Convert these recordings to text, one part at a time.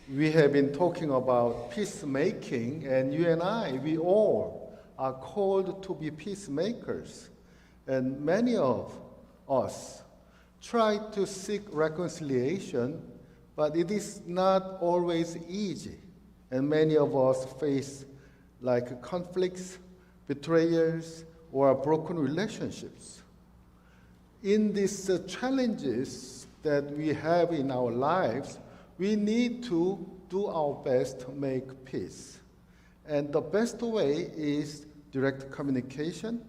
We have been talking about peacemaking, and you and I, we all are called to be peacemakers. And many of us try to seek reconciliation, but it is not always easy. And many of us face like conflicts, betrayals, or broken relationships. In these challenges that we have in our lives, we need to do our best to make peace. And the best way is direct communication.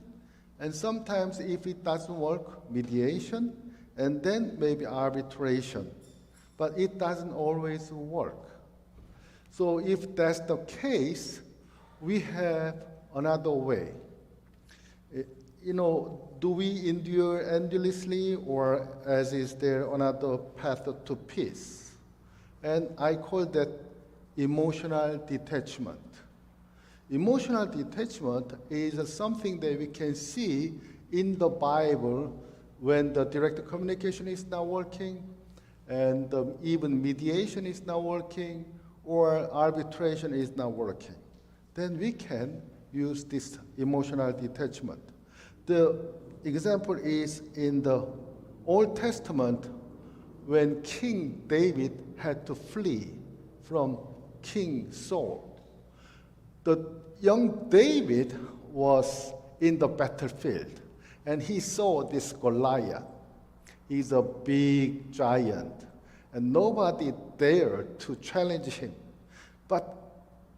And sometimes if it doesn't work, mediation, and then maybe arbitration. But it doesn't always work. So if that's the case, we have another way. Do we endure endlessly, or as is there another path to peace? And I call that emotional detachment. Emotional detachment is something that we can see in the Bible when the direct communication is not working, and even mediation is not working, or arbitration is not working. Then we can use this emotional detachment. The example is in the Old Testament when King David had to flee from King Saul. The young David was in the battlefield, and he saw this Goliath. He's a big giant, and nobody dared to challenge him. But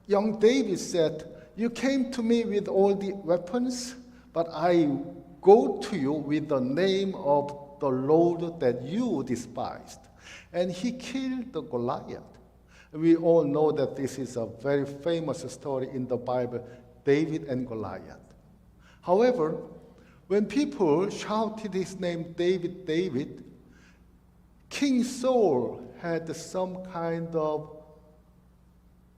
young David said, "You came to me with all the weapons, but I go to you with the name of the Lord that you despised." And he killed the Goliath. We all know that this is a very famous story in the Bible, David and Goliath. However, when people shouted his name, David, David, King Saul had some kind of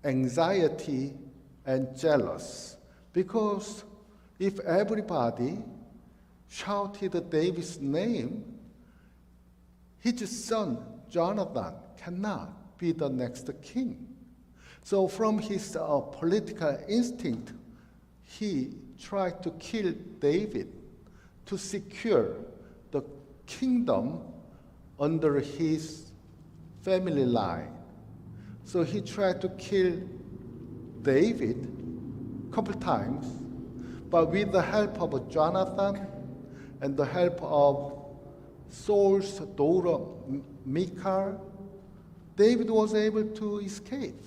anxiety and jealous, because if everybody shouted David's name, his son Jonathan cannot be the next king. So from his political instinct, he tried to kill David to secure the kingdom under his family line. So he tried to kill David a couple times, but with the help of Jonathan and the help of Saul's daughter Michal, David was able to escape.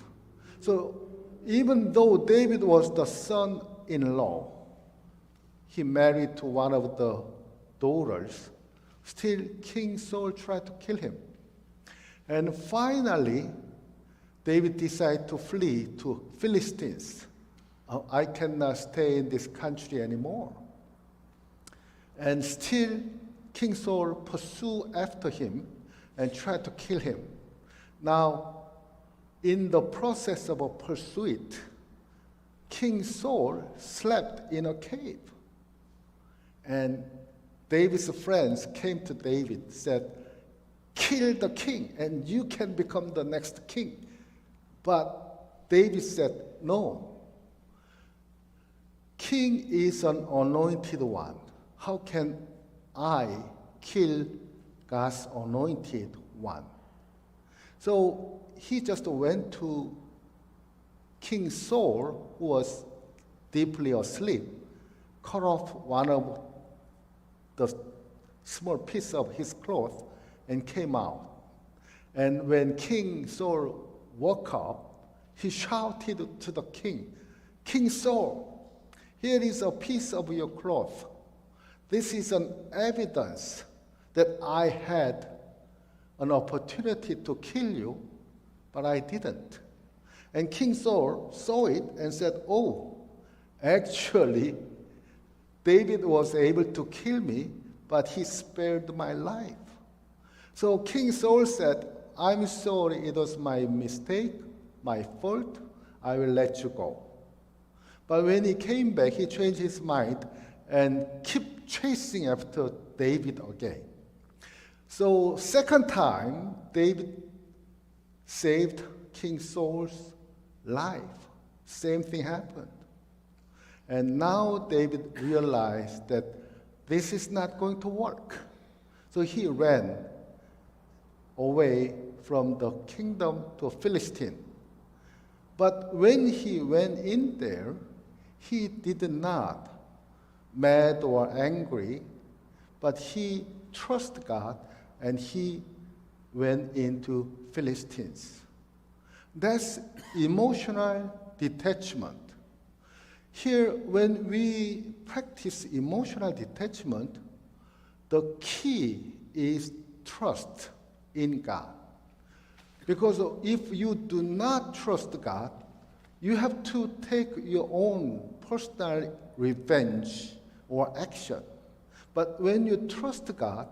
So even though David was the son-in-law, he married to one of the daughters, still King Saul tried to kill him. And finally, David decided to flee to Philistines. I cannot stay in this country anymore. And still, King Saul pursued after him and tried to kill him. Now, in the process of a pursuit, King Saul slept in a cave. And David's friends came to David, said, "Kill the king, and you can become the next king." But David said, "No. King is an anointed one. How can I kill God's anointed one?" So he just went to King Saul, who was deeply asleep, cut off one of the small piece of his cloth and came out. And when King Saul woke up, he shouted to the king, "King Saul, here is a piece of your cloth. This is an evidence that I had an opportunity to kill you, but I didn't." And King Saul saw it and said, "Oh, actually, David was able to kill me, but he spared my life." So King Saul said, "I'm sorry, it was my mistake, my fault. I will let you go." But when he came back, he changed his mind and kept chasing after David again. So second time, David saved King Saul's life. Same thing happened. And now David realized that this is not going to work. So he ran away from the kingdom to Philistine. But when he went in there, he did not mad or angry, but he trusted God and he went into Philistines. That's emotional detachment. Here, when we practice emotional detachment, the key is trust in God. Because if you do not trust God, you have to take your own personal revenge or action. But when you trust God,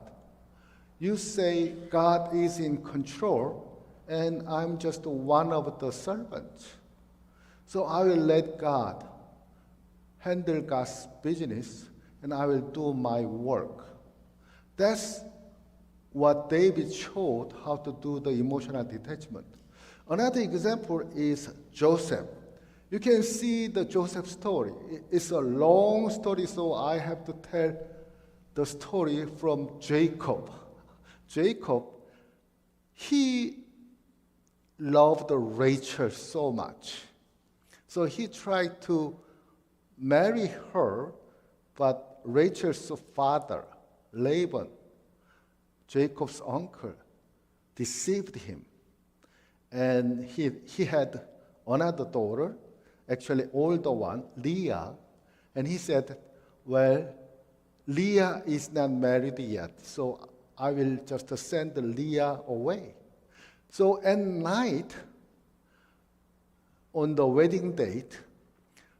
you say, God is in control, and I'm just one of the servants. So I will let God handle God's business, and I will do my work. That's what David showed how to do the emotional detachment. Another example is Joseph. You can see the Joseph story. It's a long story, so I have to tell the story from Jacob. Jacob, he loved Rachel so much. So he tried to marry her, but Rachel's father, Laban, Jacob's uncle, deceived him. And he had another daughter, actually older one, Leah. And he said, well, Leah is not married yet, so I will just send Leah away. So at night, on the wedding date,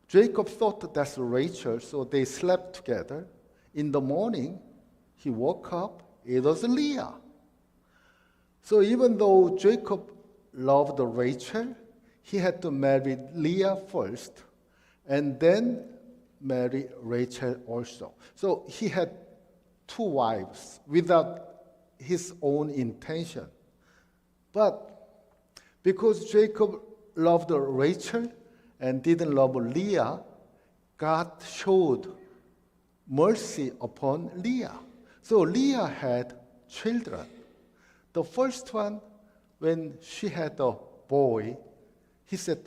Jacob thought that's Rachel, so they slept together. In the morning, he woke up, it was Leah. So even though Jacob loved Rachel, he had to marry Leah first, and then marry Rachel also. So he had two wives without his own intention. But because Jacob loved Rachel and didn't love Leah, God showed mercy upon Leah. So Leah had children. The first one, when she had a boy, he said,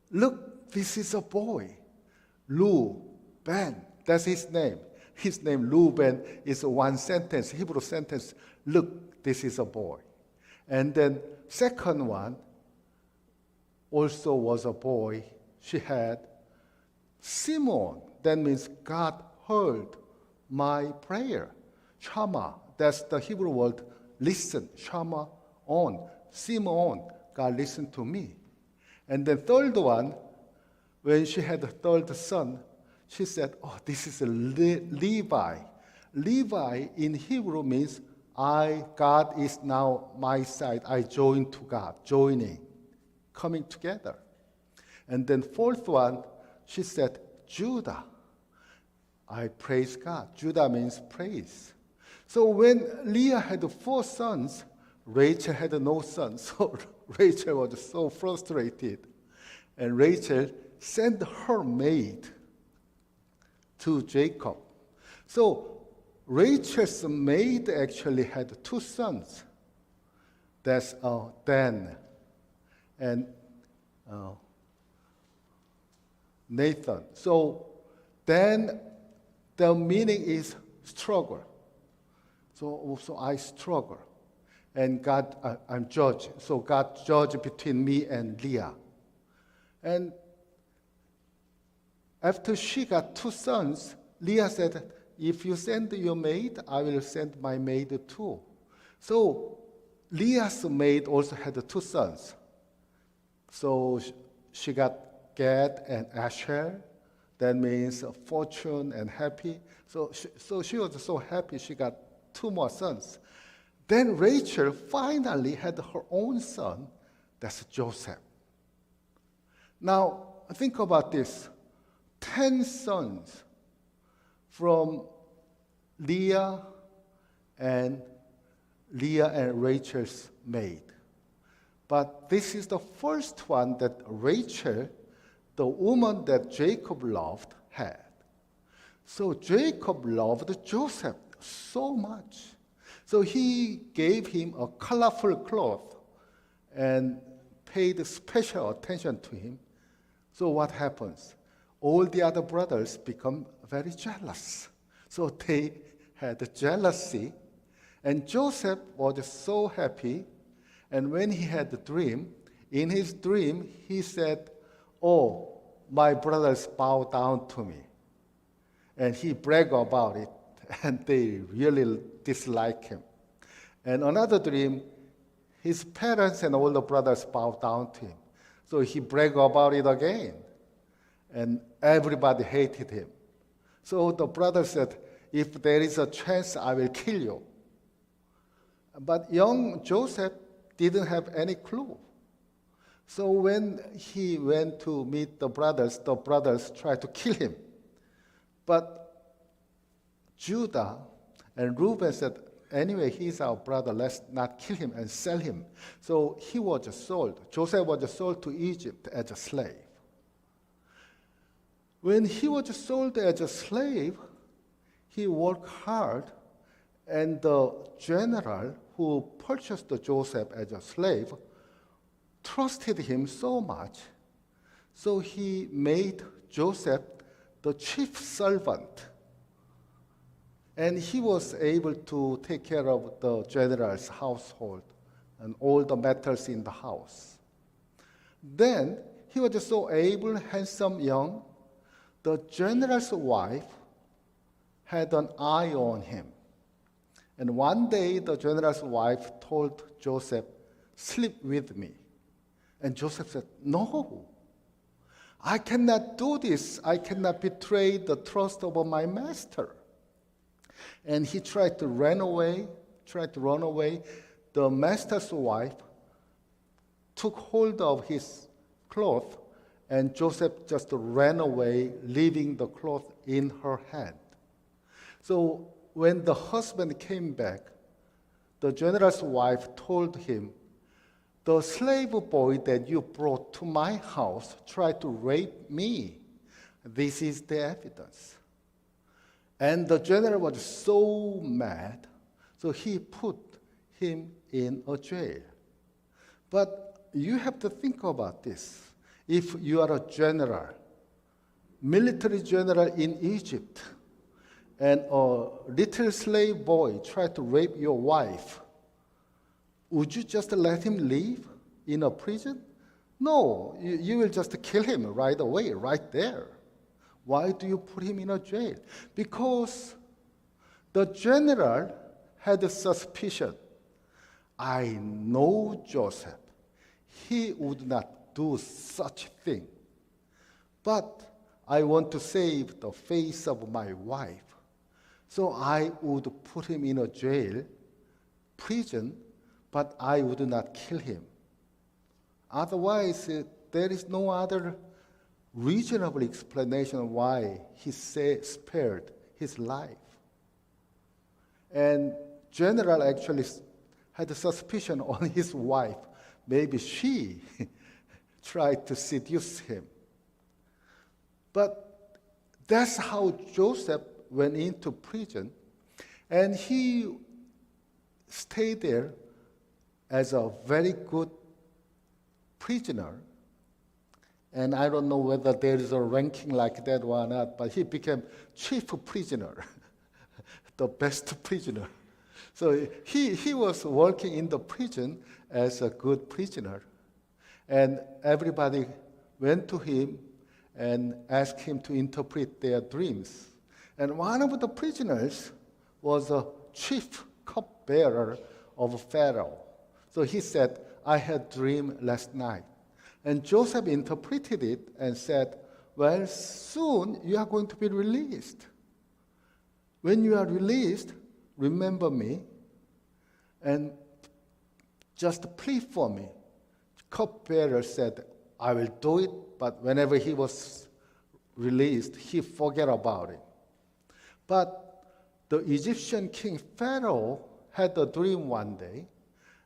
look, this is a boy. Ben, that's his name. His name, Ben, is one sentence, Hebrew sentence, look, this is a boy. And then second one also was a boy. She had Simon. That means God heard my prayer. Shama, that's the Hebrew word listen. Shama on. Simon, God listened to me. And the third one, when she had the third son, she said, oh, this is a Levi. Levi in Hebrew means God is now my side. I join to God, joining, coming together. And then fourth one, she said, Judah. I praise God. Judah means praise. So when Leah had 4 sons, Rachel had no sons. So Rachel was so frustrated. And Rachel sent her maid to Jacob. So Rachel's maid actually had 2 sons. That's Dan and Nathan. So Dan, the meaning is struggle. So I struggle. And God, I'm judged. So God judged between me and Leah. And after she got 2 sons, Leah said, if you send your maid, I will send my maid too. So Leah's maid also had 2 sons. So she got Gad and Asher. That means fortune and happy. So she was so happy she got 2 more sons. Then Rachel finally had her own son. That's Joseph. Now, think about this. 10 sons from Leah and Rachel's maid. But this is the first one that Rachel, the woman that Jacob loved, had. So Jacob loved Joseph so much. So he gave him a colorful cloth and paid special attention to him. So what happens? All the other brothers become very jealous. So they had jealousy. And Joseph was so happy. And when he had the dream, in his dream, he said, "Oh, my brothers bow down to me." And he bragged about it, and they really dislike him. And another dream, his parents and all the brothers bowed down to him. So he bragged about it again, and everybody hated him. So the brother said, "If there is a chance, I will kill you." But young Joseph didn't have any clue. So when he went to meet the brothers tried to kill him. But Judah and Reuben said, "Anyway, he's our brother, let's not kill him and sell him." So he was sold. Joseph was sold to Egypt as a slave. When he was sold as a slave, he worked hard, and the general who purchased Joseph as a slave trusted him so much, so he made Joseph the chief servant. And he was able to take care of the general's household and all the matters in the house. Then he was so able, handsome, young. The general's wife had an eye on him. And one day, the general's wife told Joseph, "Sleep with me." And Joseph said, "No, I cannot do this. I cannot betray the trust of my master." And he tried to run away. The master's wife took hold of his cloth, and Joseph just ran away, leaving the cloth in her hand. So when the husband came back, the general's wife told him, "The slave boy that you brought to my house tried to rape me. This is the evidence." And the general was so mad, so he put him in a jail. But you have to think about this. If you are a general, military general in Egypt, and a little slave boy tried to rape your wife, would you just let him live in a prison? No, you will just kill him right away, right there. Why do you put him in a jail? Because the general had a suspicion. I know Joseph. He would not do such thing. But I want to save the face of my wife. So I would put him in a jail, prison, but I would not kill him. Otherwise, there is no other reasonable explanation why he spared his life. And general actually had a suspicion on his wife. Maybe she tried to seduce him. But that's how Joseph went into prison, and he stayed there as a very good prisoner. And I don't know whether there is a ranking like that or not, but he became chief prisoner, the best prisoner. So he was working in the prison as a good prisoner. And everybody went to him and asked him to interpret their dreams. And one of the prisoners was a chief cupbearer of Pharaoh. So he said, "I had a dream last night." And Joseph interpreted it and said, "Well, soon you are going to be released. When you are released, remember me and just plead for me." Cupbearer said, "I will do it," but whenever he was released, he forgot about it. But the Egyptian king Pharaoh had a dream one day,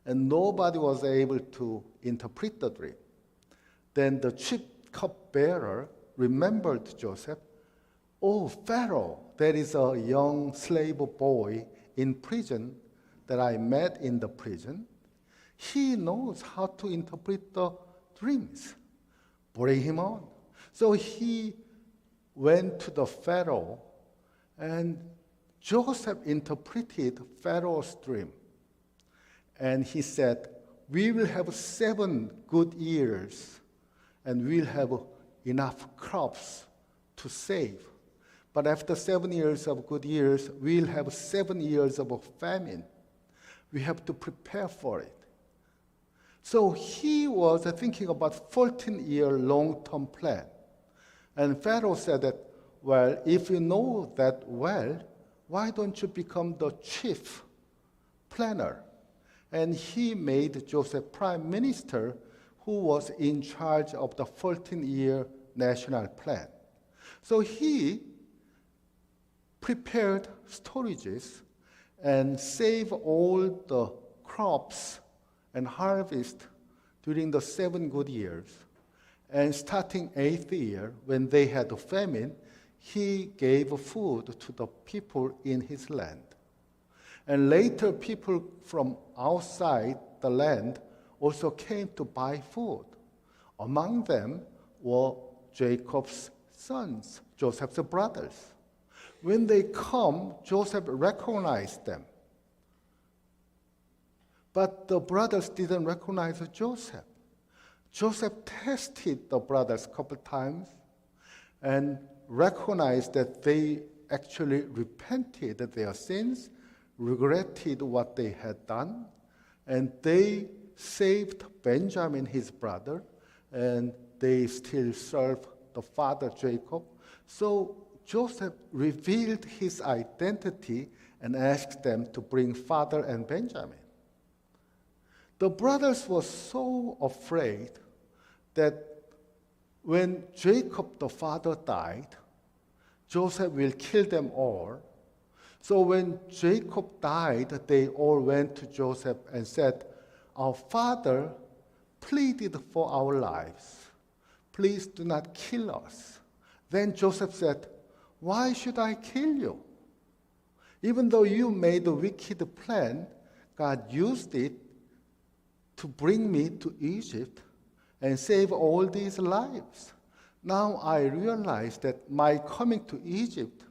and nobody was able to interpret the dream. Then the chief cupbearer remembered Joseph. Oh, Pharaoh, there is a young slave boy in prison that I met in the prison. He knows how to interpret the dreams. Bring him on. So he went to the Pharaoh, and Joseph interpreted Pharaoh's dream. And he said, we will have 7 good years, and we'll have enough crops to save. But after 7 years of good years, we'll have 7 years of a famine. We have to prepare for it. So he was thinking about 14-year long-term plan. And Pharaoh said that, well, if you know that well, why don't you become the chief planner? And he made Joseph prime minister, who was in charge of the 14-year national plan. So he prepared storages and saved all the crops and harvest during the 7 good years. And starting 8th year, when they had a famine, he gave food to the people in his land. And later, people from outside the land also came to buy food. Among them were Jacob's sons, Joseph's brothers. When they come, Joseph recognized them. But the brothers didn't recognize Joseph. Joseph tested the brothers a couple times and recognized that they actually repented of their sins, regretted what they had done, and they saved Benjamin, his brother, and they still serve the father Jacob. So Joseph revealed his identity and asked them to bring father and Benjamin. The brothers were so afraid that when Jacob the father died, Joseph will kill them all. So when Jacob died, they all went to Joseph and said, our father pleaded for our lives. Please do not kill us. Then Joseph said, why should I kill you? Even though you made a wicked plan, God used it to bring me to Egypt and save all these lives. Now I realize that my coming to Egypt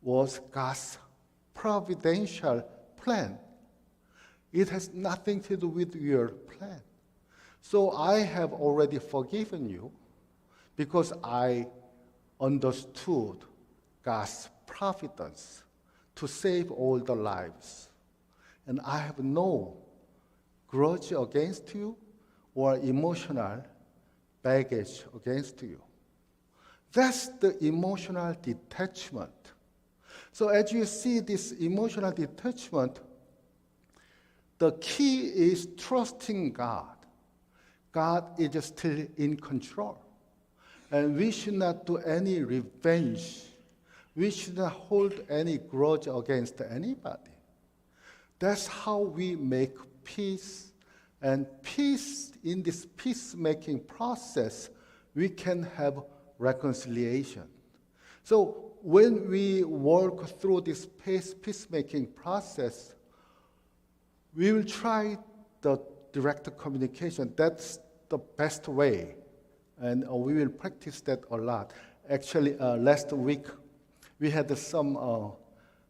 was God's providential plan. It has nothing to do with your plan. So I have already forgiven you because I understood God's providence to save all the lives. And I have no grudge against you or emotional baggage against you. That's the emotional detachment. So as you see this emotional detachment, the key is trusting God. God is still in control. And we should not do any revenge. We should not hold any grudge against anybody. That's how we make peace. And peace, in this peacemaking process, we can have reconciliation. So when we work through this peacemaking process, we will try the direct communication. That's the best way. And we will practice that a lot. Actually, last week, we had some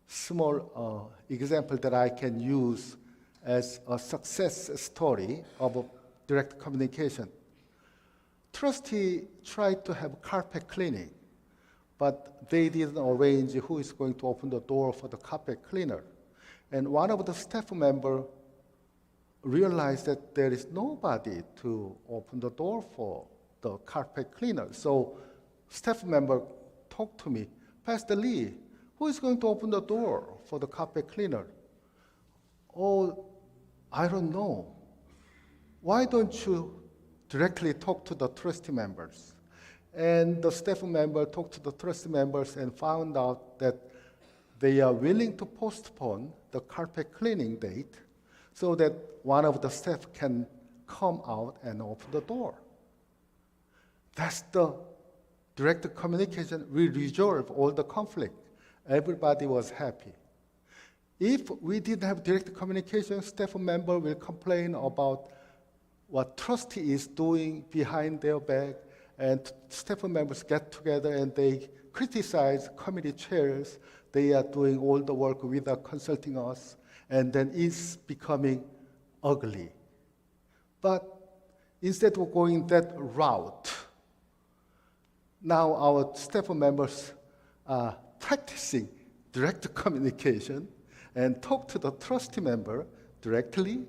small example that I can use as a success story of direct communication. Trustee tried to have carpet cleaning, but they didn't arrange who is going to open the door for the carpet cleaner. And one of the staff members realized that there is nobody to open the door for the carpet cleaner. So staff member talked to me, Pastor Lee, who is going to open the door for the carpet cleaner? Oh, I don't know. Why don't you directly talk to the trustee members? And the staff member talked to the trustee members and found out that they are willing to postpone the carpet cleaning date so that one of the staff can come out and open the door. That's the direct communication. We resolve all the conflict. Everybody was happy. If we didn't have direct communication, staff member will complain about what trustee is doing behind their back, and staff members get together and they criticize committee chairs. They are doing all the work without consulting us, and then it's becoming ugly. But instead of going that route, now our staff members are practicing direct communication and talk to the trustee member directly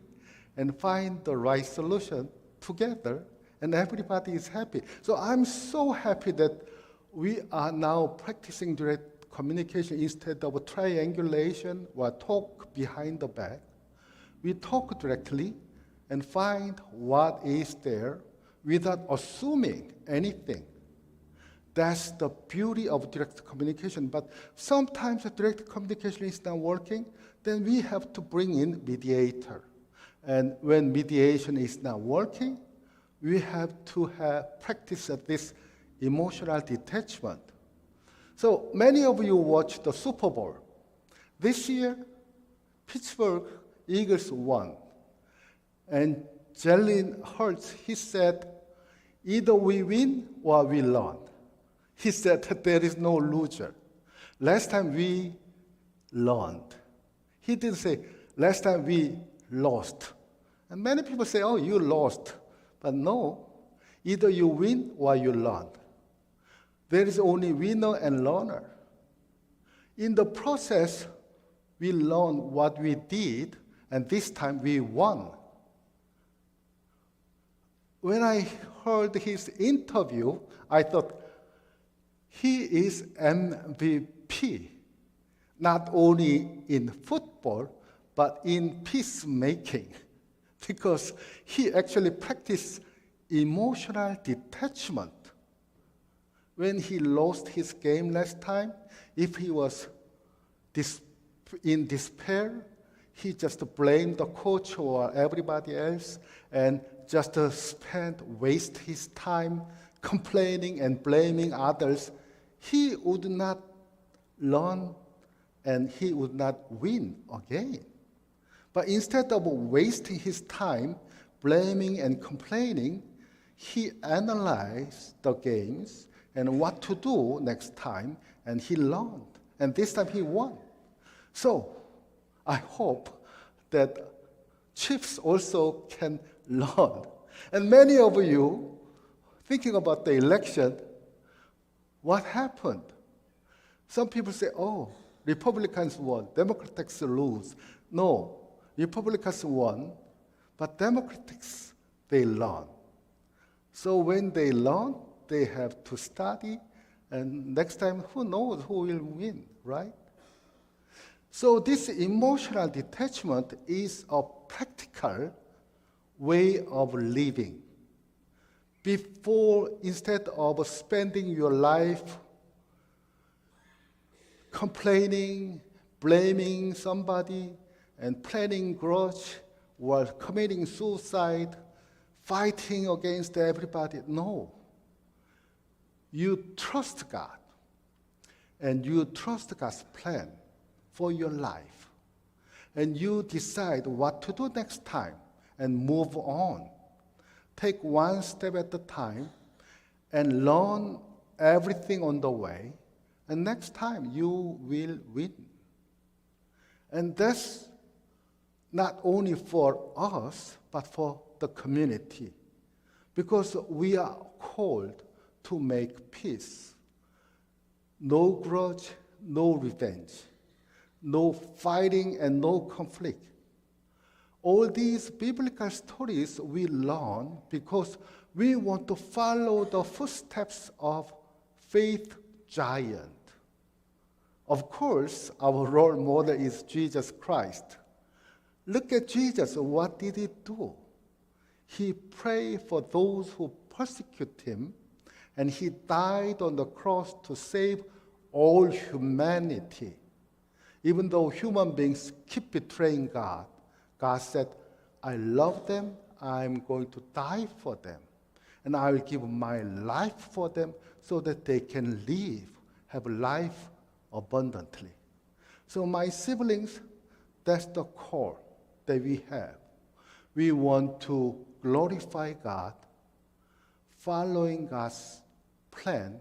and find the right solution together, and everybody is happy. So I'm so happy that we are now practicing direct communication instead of triangulation or talk behind the back. We talk directly and find what is there without assuming anything. That's the beauty of direct communication. But sometimes the direct communication is not working, then we have to bring in mediator. And when mediation is not working, we have to practice this emotional detachment. So many of you watched the Super Bowl. This year, Pittsburgh Eagles won. And Jalen Hurts, he said, either we win or we learn. He said that there is no loser. Last time we learned. He didn't say, last time we lost. And many people say, oh, you lost. But no, either you win or you learn. There is only winner and learner. In the process, we learn what we did, and this time we won. When I heard his interview, I thought, he is MVP, not only in football, but in peacemaking, because he actually practiced emotional detachment. When he lost his game last time, if he was in despair, he just blamed the coach or everybody else and just waste his time complaining and blaming others. He would not learn and he would not win again. But instead of wasting his time blaming and complaining, he analyzed the games and what to do next time, and he learned. And this time he won. So I hope that chiefs also can learn. And many of you thinking about the election, what happened? Some people say, oh, Republicans won, Democrats lose. No, Republicans won, but Democrats, they learn. So when they learn, they have to study, and next time, who knows who will win, right? So this emotional detachment is a practical way of living. Instead of spending your life complaining, blaming somebody, and planning grudge, or committing suicide, fighting against everybody, no. You trust God, and you trust God's plan for your life. And you decide what to do next time and move on. Take one step at a time and learn everything on the way, and next time you will win. And that's not only for us, but for the community, because we are called to make peace. No grudge, no revenge, no fighting, and no conflict. All these biblical stories we learn because we want to follow the footsteps of faith giant. Of course, our role model is Jesus Christ. Look at Jesus. What did he do? He prayed for those who persecute him, and he died on the cross to save all humanity. Even though human beings keep betraying God, God said, I love them, I'm going to die for them, and I will give my life for them so that they can live, have life abundantly. So my siblings, that's the core that we have. We want to glorify God, following God's plan,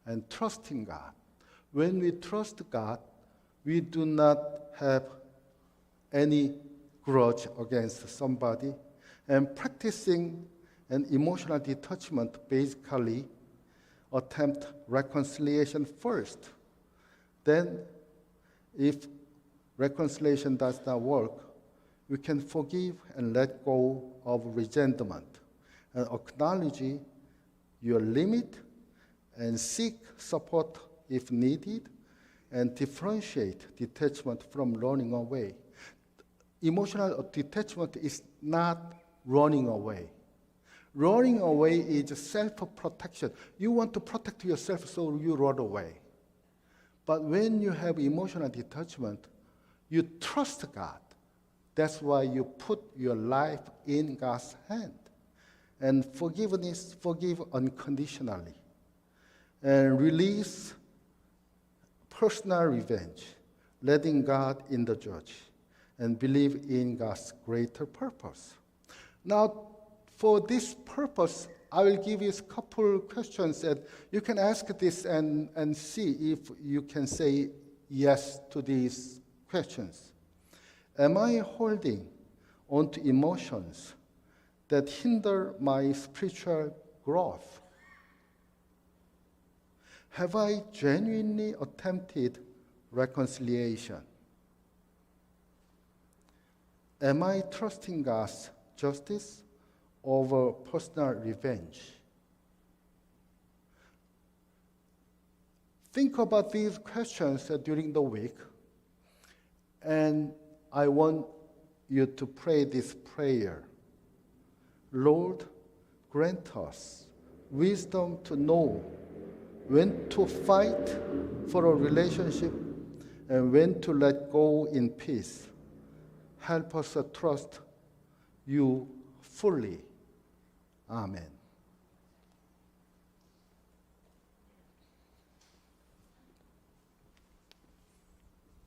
and trusting God. When we trust God, we do not have any grudge against somebody. And practicing an emotional detachment basically attempt reconciliation first. Then, if reconciliation does not work, we can forgive and let go of resentment and acknowledge your limit and seek support if needed, and differentiate detachment from running away. Emotional detachment is not running away. Running away is self-protection. You want to protect yourself, so you run away. But when you have emotional detachment, you trust God. That's why you put your life in God's hand. And forgiveness, forgive unconditionally. And release personal revenge, letting God in the judge, and believe in God's greater purpose. Now, for this purpose, I will give you a couple questions, and you can ask this and see if you can say yes to these questions. Am I holding on to emotions that hinder my spiritual growth? Have I genuinely attempted reconciliation? Am I trusting God's justice over personal revenge? Think about these questions during the week, and I want you to pray this prayer. Lord, grant us wisdom to know when to fight for a relationship and when to let go in peace. Help us to trust you fully. Amen.